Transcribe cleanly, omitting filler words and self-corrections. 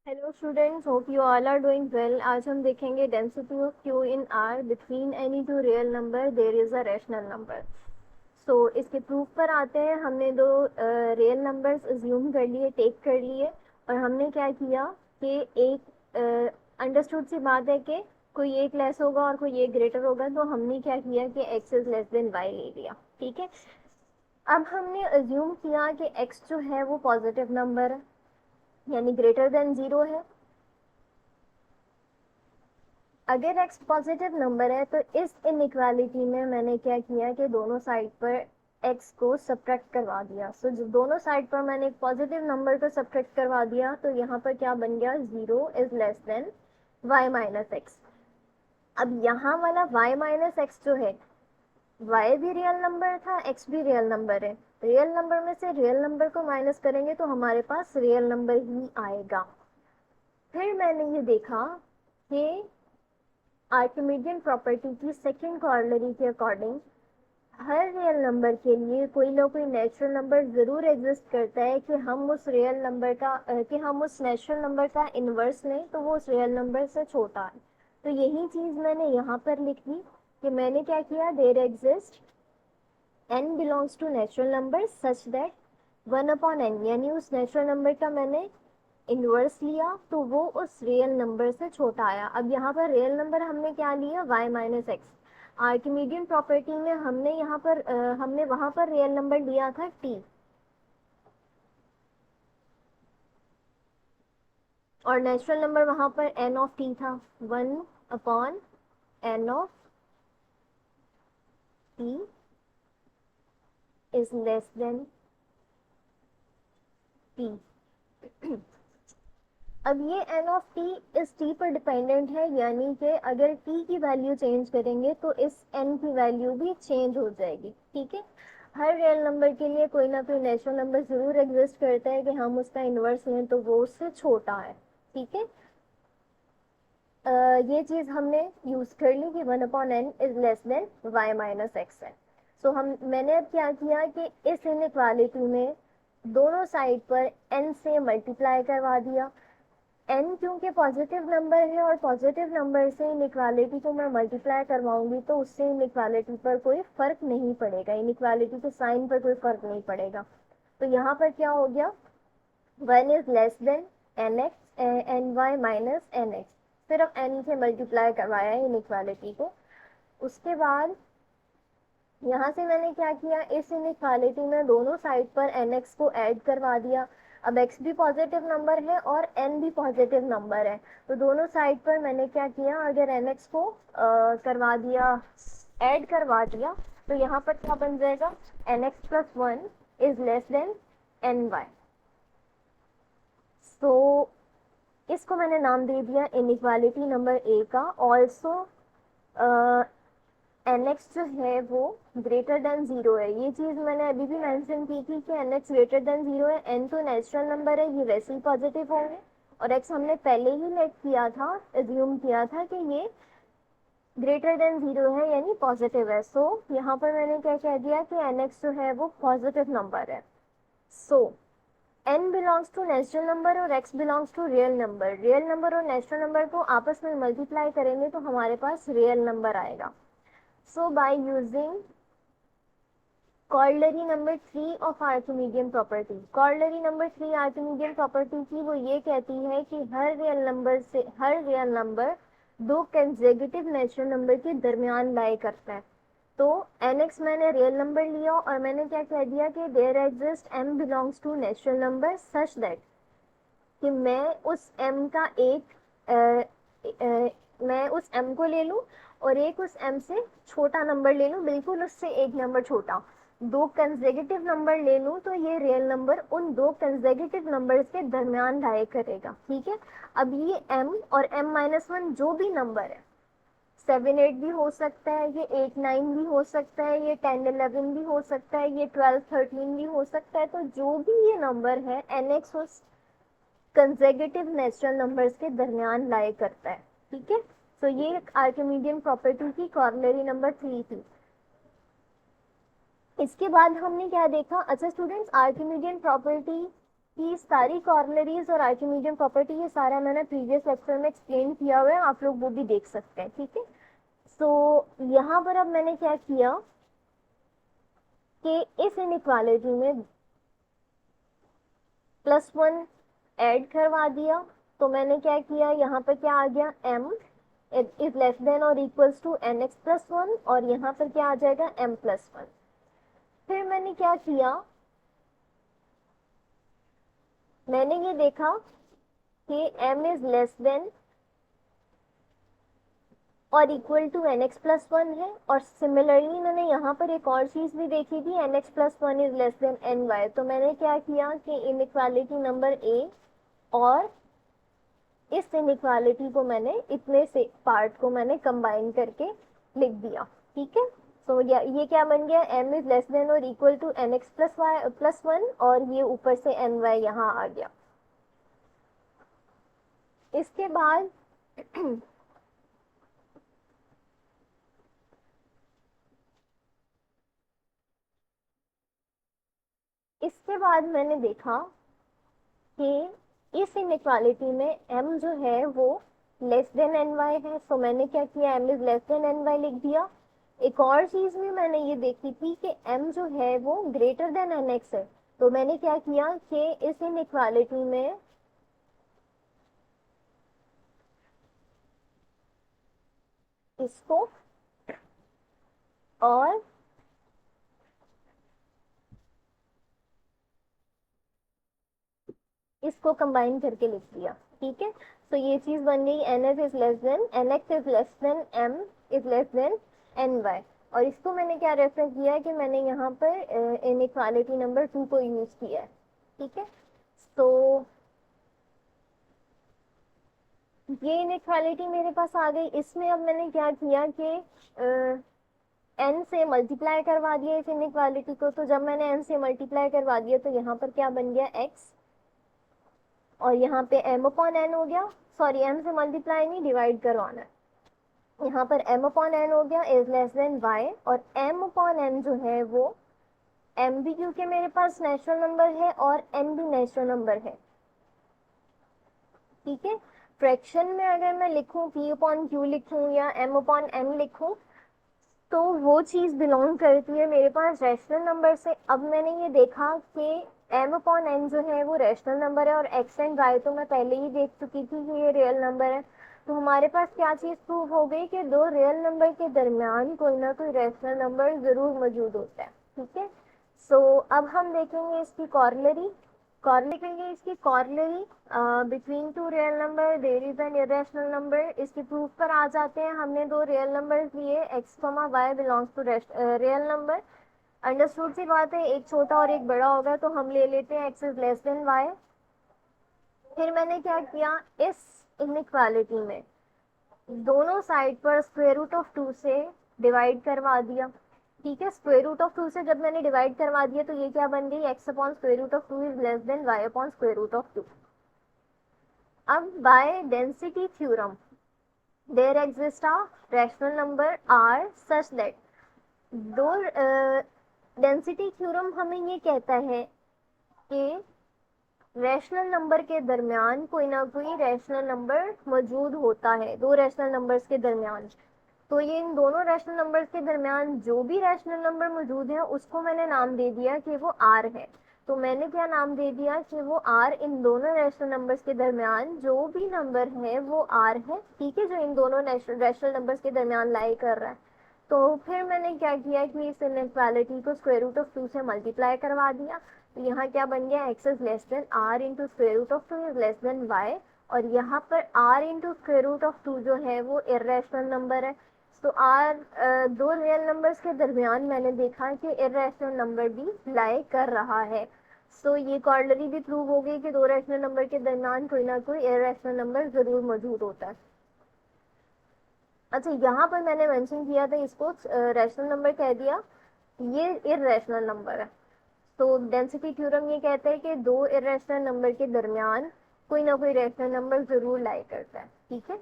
Hello students, hope you all are doing well. आज हम देखेंगे density of Q in R between any two real number there is a rational number. So इसके proof पर आते हैं। हमने दो रियल नंबर्स अज्यूम कर लिए, टेक कर लिए, और हमने क्या किया कि एक अंडरस्टूड सी बात है कि कोई एक लेस होगा और कोई एक ग्रेटर होगा, तो हमने क्या किया कि x is less than y ले लिया। ठीक है। अब हमने अज्यूम किया कि एक्स जो है वो पॉजिटिव नंबर है, यानी ग्रेटर देन जीरो है। अगर x पॉजिटिव नंबर है तो इस इनइक्वालिटी में मैंने क्या किया कि दोनों साइड पर x को सब्ट्रैक्ट करवा दिया। सो जो दोनों साइड पर मैंने एक पॉजिटिव नंबर को सब्ट्रैक्ट करवा दिया, तो यहाँ पर क्या बन गया, zero is less than y minus x. अब यहाँ वाला y माइनस एक्स जो है, y भी रियल नंबर था, x भी रियल नंबर है। रियल नंबर में से रियल नंबर को माइनस करेंगे तो हमारे पास रियल नंबर ही आएगा। फिर मैंने ये देखा कि आर्किमिडियन प्रॉपर्टी की सेकंड कॉर्लरी के अकॉर्डिंग हर रियल नंबर के लिए कोई ना कोई नेचुरल नंबर जरूर एग्जिस्ट करता है कि हम उस रियल नंबर का कि हम उस नेचुरल नंबर का इनवर्स लें तो वो उस रियल नंबर से छोटा है। तो यही चीज मैंने यहाँ पर लिख दी कि मैंने क्या किया, there exist n belongs to natural number such that 1/n, यानी उस नेचुरल नंबर का मैंने इनवर्स लिया तो वो उस रियल नंबर से छोटा आया। अब यहाँ पर रियल नंबर हमने क्या लिया, y minus x. Archimedean property में हमने वहां पर रियल नंबर लिया था t, और नेचुरल नंबर वहां पर n ऑफ t था। 1/n of t is less then t। अब ये n ऑफ t इस t पर डिपेंडेंट है, यानी कि अगर t की वैल्यू चेंज करेंगे तो इस n की वैल्यू भी चेंज हो जाएगी। ठीक है। हर रियल नंबर के लिए कोई ना कोई नेचुरल नंबर जरूर एग्जिस्ट करता है कि हम उसका इनवर्स लें तो वो उससे छोटा है। ठीक है। ये चीज हमने यूज कर ली कि 1/n is less than y minus x है। सो मैंने अब क्या किया कि इस इनइक्वालिटी में दोनों साइड पर n से मल्टीप्लाई करवा दिया। n क्योंकि पॉजिटिव नंबर है और पॉजिटिव नंबर से इनइक्वालिटी को मैं मल्टीप्लाई करवाऊंगी तो उससे इनइक्वालिटी पर कोई फर्क नहीं पड़ेगा, इनइक्वालिटी के साइन पर कोई फर्क नहीं पड़ेगा। तो यहाँ पर क्या हो गया, 1 is less than n x n y minus n x. सिर्फ n से मल्टीप्लाई करवाया है इनइक्वालिटी को। उसके बाद यहाँ से मैंने क्या किया, इस इनइक्वालिटी में दोनों साइड पर nx को ऐड करवा दिया। अब x भी पॉजिटिव नंबर है और n भी पॉजिटिव नंबर है, तो दोनों साइड पर मैंने क्या किया, अगर nx को करवा दिया, ऐड करवा दिया, तो यहाँ पर क्या बन जाएगा, nx plus 1 is less then ny। सो इसको मैंने नाम दे दिया इनइक्वालिटी नंबर ए का। ऑल्सो nx जो है वो ग्रेटर देन जीरो है। ये चीज मैंने अभी भी मेंशन की थी कि nx ग्रेटर देन जीरो है। n तो नेचुरल नंबर है, ये वैसे ही पॉजिटिव होंगे, और x हमने पहले ही लेट किया था, एज्यूम किया था कि ये ग्रेटर देन जीरो है यानी पॉजिटिव है। सो यहाँ पर मैंने क्या कह दिया कि nx जो है वो पॉजिटिव नंबर है। So n belongs to natural number और x belongs to real number. Real number और नेचुरल नंबर को आपस में मल्टीप्लाई करेंगे तो हमारे पास रियल नंबर आएगा। So by using corollary number 3 of Archimedean property, corollary number 3 Archimedean property की वो ये कहती है कि हर रियल नंबर दो कंसेक्यूटिव नेचुरल नंबर के दरमियान लाई करता है। तो nx मैंने रियल नंबर लिया और मैंने क्या कह दिया कि there exist m belongs to natural number such that कि मैं उस m को ले लूं और एक उस m से छोटा नंबर ले लूं, बिल्कुल उससे एक नंबर छोटा। दो कंसेक्यूटिव नंबर ले लूं तो ये रियल नंबर उन दो कंसेक्यूटिव नंबर्स के दरमियान लाई करेगा। ठीक है। अब ये m और m माइनस वन जो भी नंबर है, 7 8 भी हो सकता है, ये 8 9 भी हो सकता है, ये 10 11 भी हो सकता है, ये 12 13 भी हो सकता है, तो जो भी ये नंबर है nx उस कंसेक्यूटिव नेचुरल नंबर्स के दरमियान लाई करता है। ठीक है। तो ये आर्किमिडियन प्रॉपर्टी की कॉर्लरी नंबर 3 थी। इसके बाद हमने क्या देखा, अच्छा स्टूडेंट्स, आर्किमिडियन प्रॉपर्टी कि सारी कॉर्नरीज और आर्किमिडियन प्रॉपर्टी ये सारा मैंने प्रीवियस लेक्चर में एक्सप्लेन किया हुआ है, आप लोग वो भी देख सकते हैं, ठीक है। सो यहाँ पर अब मैंने क्या किया कि इस इनइक्वालिटी में +1 ऐड करवा दिया। तो मैंने क्या किया, यहाँ पर क्या आ गया, m इज लेस देन और इक्वल्स टू nx+1, और यहाँ पर क्या आ जाएगा, m+1। फिर मैंने क्या किया, मैंने ये देखा कि m इज लेस देन और इक्वल टू nx+1 है, और सिमिलरली मैंने यहाँ पर एक और चीज भी देखी थी, nx+1 is less then ny। तो मैंने क्या किया कि इनइक्वालिटी नंबर a और इस इनइक्वालिटी को मैंने इतने से पार्ट को मैंने कंबाइन करके लिख दिया, ठीक है। तो ये क्या बन गया, m इज लेस देन और इक्वल टू nx+1, और ये ऊपर से ny यहाँ आ गया। इसके बाद इसके बाद मैंने देखा कि इस इनइक्वालिटी में m जो है वो लेस देन ny है। सो मैंने क्या किया, m is less then ny लिख दिया। एक और चीज भी मैंने ये देखी थी कि m जो है वो ग्रेटर देन nx है। तो मैंने क्या किया कि इस इनइक्वालिटी में इसको और इसको कंबाइन करके लिख दिया, ठीक है। तो ये चीज बन गई, nx is less then m is less then ny। और इसको मैंने क्या रेफर किया है कि मैंने यहाँ पर इनइक्वालिटी नंबर 2 को यूज किया है, ठीक है। तो ये इनइक्वालिटी मेरे पास आ गई। इसमें अब मैंने क्या किया कि n से मल्टीप्लाई करवा दिया इस इनइक्वालिटी को। तो जब मैंने n से मल्टीप्लाई करवा दिया तो यहाँ पर क्या बन गया, x, और यहाँ पे m/n हो गया। सॉरी, m से मल्टीप्लाई नहीं, डिवाइड करवाना है। यहाँ पर m/n हो गया इज लेस देन y, और m/n जो है वो m भी क्योंकि मेरे पास नेचुरल नंबर है और n भी नेचुरल नंबर है, ठीक है। फ्रैक्शन में अगर मैं लिखूं p/q लिखूं या m/m लिखूं तो वो चीज बिलोंग करती है मेरे पास रैशनल नंबर से। अब मैंने ये देखा कि m/n जो है वो रैशनल नंबर है, और x एंड y तो मैं पहले ही देख चुकी थी कि ये रियल नंबर है। तो हमारे पास क्या चीज प्रूव हो गई कि दो रियल नंबर के दरमियान कोई ना कोई रैशनल नंबर जरूर मौजूद होता है, ठीक है। सो अब हम देखेंगे इसकी कॉर्लरी। देखेंगे इसकी corollary between two real number there is an irrational number. इसके प्रूफ पर आ जाते हैं। हमने दो रियल नंबर्स लिए, x, y belongs to real number. Understood सी बात है, एक छोटा और एक बड़ा होगा, तो हम ले लेते हैं x is less than y। फिर मैंने क्या किया, इस इनइक्वालिटी में दोनों साइड पर स्क्वायर रूट ऑफ 2 से डिवाइड करवा दिया, ठीक है। स्क्वायर रूट ऑफ 2 से जब मैंने डिवाइड करवा दिया तो ये क्या बन गई, x/√2 is less than y/√2। अब by density theorem there exist a rational number r such that दो डेंसिटी थ्योरम हमें ये कहता है कि रैशनल नंबर के दरमियान कोई ना कोई रैशनल नंबर मौजूद होता है, दो रैशनल नंबर्स के दरमियान। तो ये इन दोनों रैशनल नंबर्स के दरमियान जो भी रैशनल नंबर मौजूद है उसको मैंने नाम दे दिया कि वो r है। तो मैंने क्या नाम दे दिया कि वो r इन दोनों रैशनल नंबर्स के दरमियान जो भी नंबर है वो r है, ठीक है, जो इन दोनों रैशनल नंबर्स के दरमियान लाई कर रहा है। तो फिर मैंने क्या किया कि इस इनइक्वालिटी को स्क्वायर रूट ऑफ 2 से मल्टीप्लाई करवा दिया। तो यहाँ क्या बन गया, x is less than r into square root of 2 is less than y, और यहाँ पर r into square root of 2 जो है वो इरेशनल नंबर है। तो दो रियल नंबर्स के दरमियान मैंने देखा कि इरेशनल नंबर भी लाई कर रहा है। सो ये कॉर्लरी भी प्रूव हो गई कि दो रैशनल नंबर के दरमियान कोई ना कोई इरेशनल नंबर जरूर मौजूद होता है। अच्छा, यहाँ पर मैंने मेंशन किया था, इसको रैशनल नंबर कह दिया, ये इरेशनल नंबर है। तो डेंसिटी थ्योरम ये कहता है कि दो इरेशनल नंबर के दरमियान कोई ना कोई रैशनल नंबर जरूर लाई करता है, ठीक है।